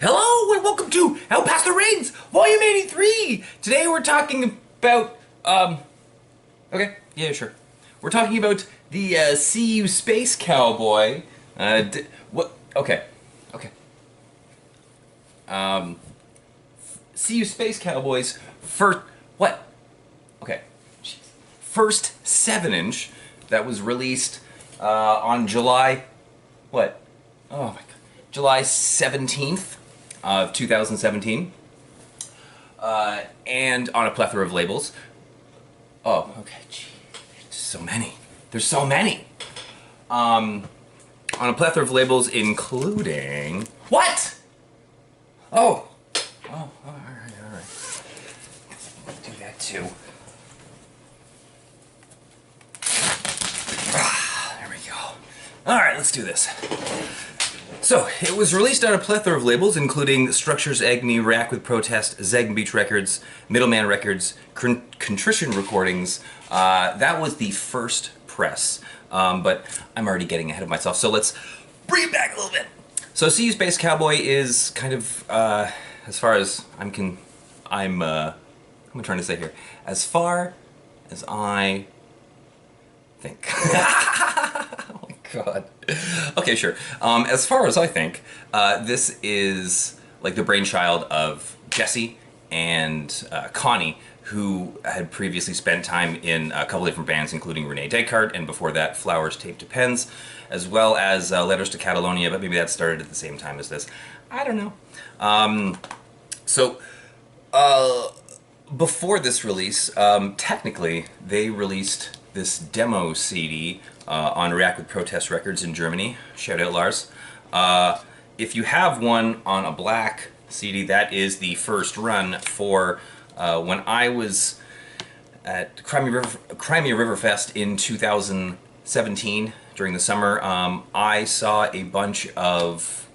Hello and welcome to Out Past the Rings, Volume 83! Today we're talking about, okay, yeah, sure. We're talking about the, SeeYouSpaceCowboy, what, okay, okay. SeeYouSpaceCowboy's first, what? Okay, jeez. First 7-inch that was released, on July, what? Oh my god. July 17th of 2017, and on a plethora of labels. Oh, okay, gee, there's so many. There's so many. On a plethora of labels, including what? Oh, all right. Do that too. There we go. All right, let's do this. So, it was released on a plethora of labels, including Structures, Agony, React with Protest, Zeg Beach Records, Middleman Records, Contrition Recordings. That was the first press, but I'm already getting ahead of myself, so let's bring it back a little bit. So, SeeYouSpaceCowboy is kind of, as far as I'm trying to say here, as far as I think. Oh my god. Okay, sure. As far as I think, this is like the brainchild of Jesse and Connie, who had previously spent time in a couple different bands, including Rene Descartes, and before that, Flowers Taped to Pens, as well as Letters to Catalonia, but maybe that started at the same time as this. I don't know. Before this release, technically, they released this demo CD on React with Protest Records in Germany. Shout out, Lars. If you have one on a black CD, that is the first run for when I was at Crimea River Fest in 2017 during the summer. I saw a bunch of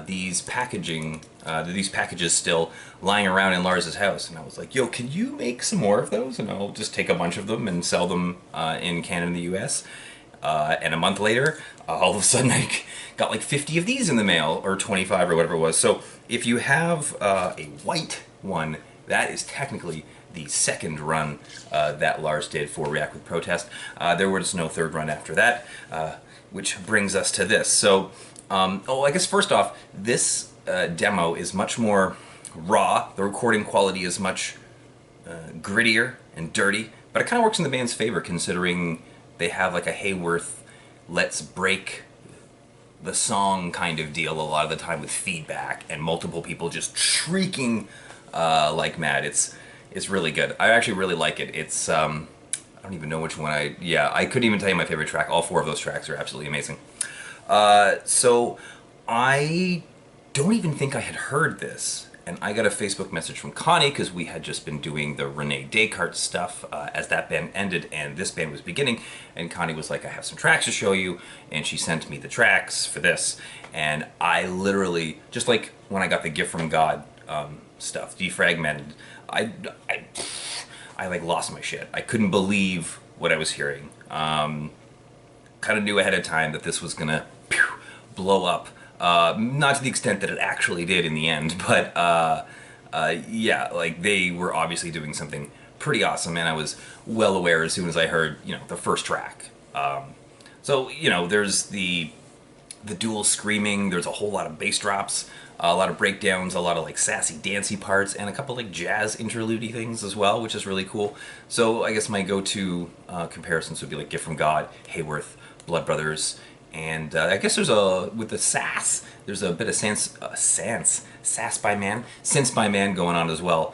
these packages still lying around in Lars's house, and I was like, yo, can you make some more of those? And I'll just take a bunch of them and sell them in Canada and the US. And a month later, all of a sudden I got like 50 of these in the mail, or 25 or whatever it was. So if you have a white one, that is technically the second run that Lars did for React with Protest. There was no third run after that, which brings us to this. So, I guess first off, this demo is much more raw. The recording quality is much grittier and dirty, but it kind of works in the band's favor considering they have like a Hayworth, let's break the song kind of deal a lot of the time with feedback and multiple people just shrieking like mad. It's really good. I actually really like it. It's I don't even know which one I couldn't even tell you my favorite track. All 4 of those tracks are absolutely amazing. So I don't even think I had heard this, and I got a Facebook message from Connie because we had just been doing the Rene Descartes stuff as that band ended and this band was beginning, and Connie was like, I have some tracks to show you, and she sent me the tracks for this, and I literally, just like when I got the Gift from God stuff, Defragmented, I like lost my shit. I couldn't believe what I was hearing. Kind of knew ahead of time that this was gonna blow up. Not to the extent that it actually did in the end, but yeah, like they were obviously doing something pretty awesome, and I was well aware as soon as I heard, the first track. So, there's the dual screaming, there's a whole lot of bass drops, a lot of breakdowns, a lot of like sassy, dancey parts, and a couple like jazz interlude-y things as well, which is really cool. So I guess my go-to comparisons would be like Gift from God, Hayworth, Blood Brothers, and I guess with the sass, there's a bit of synth by man going on as well.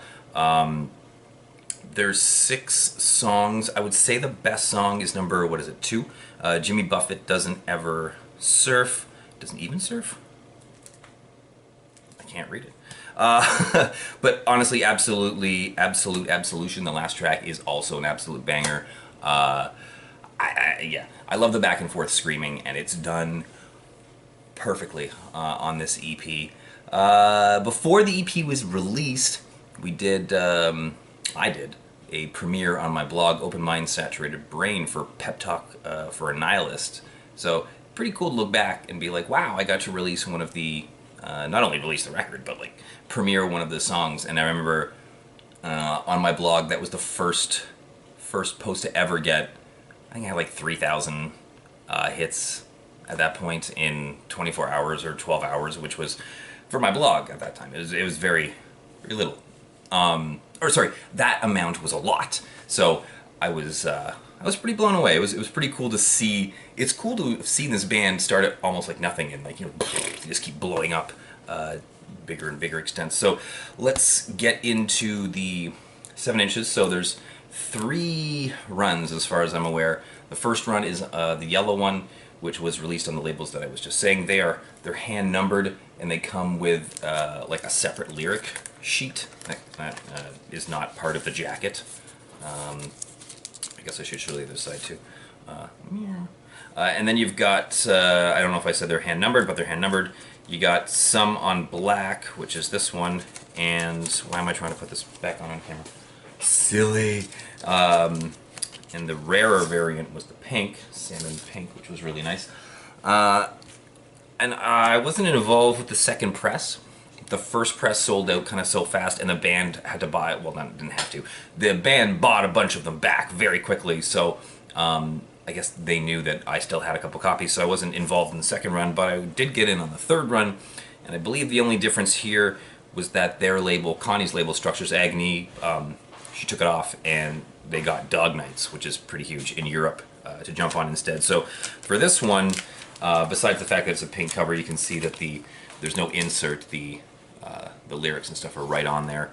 There's 6 songs. I would say the best song is number, 2? Jimmy Buffett Doesn't Ever Surf. Doesn't even surf? I can't read it. But honestly, absolute Absolution, the last track, is also an absolute banger. Yeah, I love the back and forth screaming, and it's done perfectly on this EP. Before the EP was released, I did a premiere on my blog, Open Mind Saturated Brain, for Pep Talk for a Nihilist. So pretty cool to look back and be like, wow, I got to release one of the not only release the record, but like premiere one of the songs. And I remember on my blog, that was the first post to ever get, I think I had like 3,000 hits at that point in 24 hours or 12 hours, which was for my blog at that time. It was very, very little. Or sorry, that amount was a lot. So I was pretty blown away. It was pretty cool to see. It's cool to have seen this band start at almost like nothing and like, you know, just keep blowing up bigger and bigger extents. So let's get into the 7 inches. So there's 3 runs as far as I'm aware. The first run is the yellow one, which was released on the labels that I was just saying. They're hand numbered, and they come with like a separate lyric sheet that is not part of the jacket. I guess I should show you this side too. And then you've got, I don't know if I said they're hand numbered, but they're hand numbered. You got some on black, which is this one, and why am I trying to put this back on camera? Silly. And the rarer variant was the pink, salmon pink, which was really nice. And I wasn't involved with the second press. The first press sold out kind of so fast, and the band had to buy, well, didn't have to. The band bought a bunch of them back very quickly, so I guess they knew that I still had a couple copies, so I wasn't involved in the second run, but I did get in on the third run, and I believe the only difference here was that their label, Connie's label, Structures Agony, she took it off, and they got Dog Nights, which is pretty huge in Europe, to jump on instead. So for this one, besides the fact that it's a pink cover, you can see that there's no insert. The lyrics and stuff are right on there.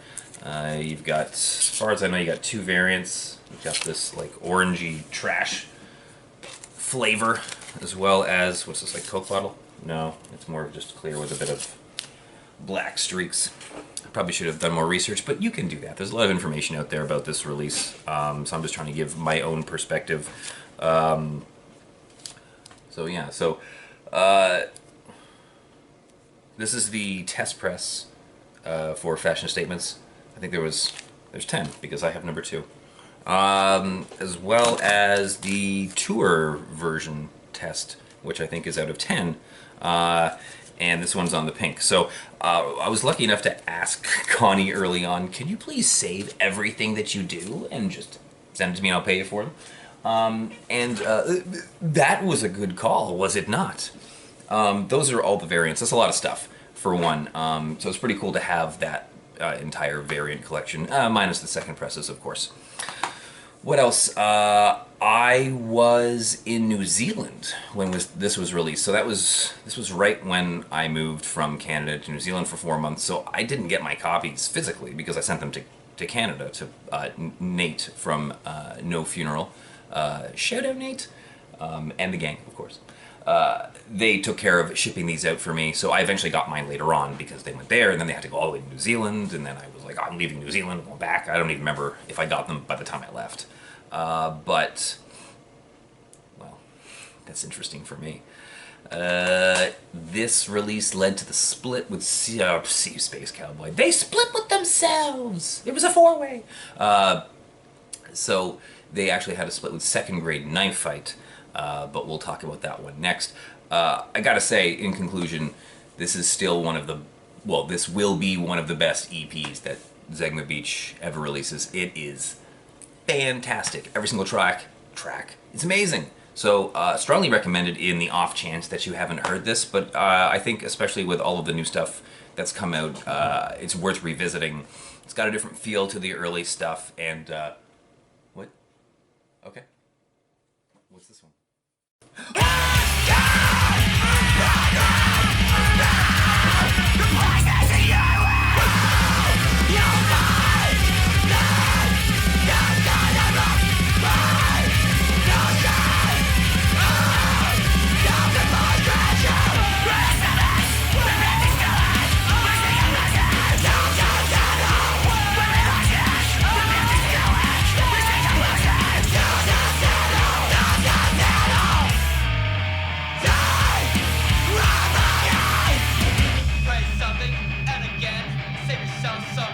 You've got, as far as I know, you got 2 variants. You've got this like orangey trash flavor, as well as, what's this, like Coke bottle? No, it's more just clear with a bit of black streaks. I probably should have done more research, but you can do that. There's a lot of information out there about this release, so I'm just trying to give my own perspective. So yeah, so this is the test press for Fashion Statements. I think there's 10 because I have number 2. As well as the tour version test, which I think is out of 10. And this one's on the pink. So I was lucky enough to ask Connie early on, can you please save everything that you do and just send it to me and I'll pay you for them? That was a good call, was it not? Those are all the variants. That's a lot of stuff for one. So it's pretty cool to have that entire variant collection, minus the second presses, of course. What else? I was in New Zealand when this was released. So this was right when I moved from Canada to New Zealand for 4 months. So I didn't get my copies physically because I sent them to Canada to Nate from No Funeral. Shout out Nate, and the gang, of course. They took care of shipping these out for me, so I eventually got mine later on because they went there, and then they had to go all the way to New Zealand, and then I was like, I'm leaving New Zealand, I'm going back. I don't even remember if I got them by the time I left. But, well, that's interesting for me. This release led to the split with SeeYouSpaceCowboy. They split with themselves! It was a 4-way! So they actually had a split with Second Grade Knife Fight, but we'll talk about that one next. I gotta say, in conclusion, this is still one of the, well, this will be one of the best EPs that Zegma Beach ever releases. It is fantastic. Every single track, it's amazing. So strongly recommended in the off chance that you haven't heard this, but I think especially with all of the new stuff that's come out, it's worth revisiting. It's got a different feel to the early stuff, and what? Okay. What's this one? Play something, and again, save yourself some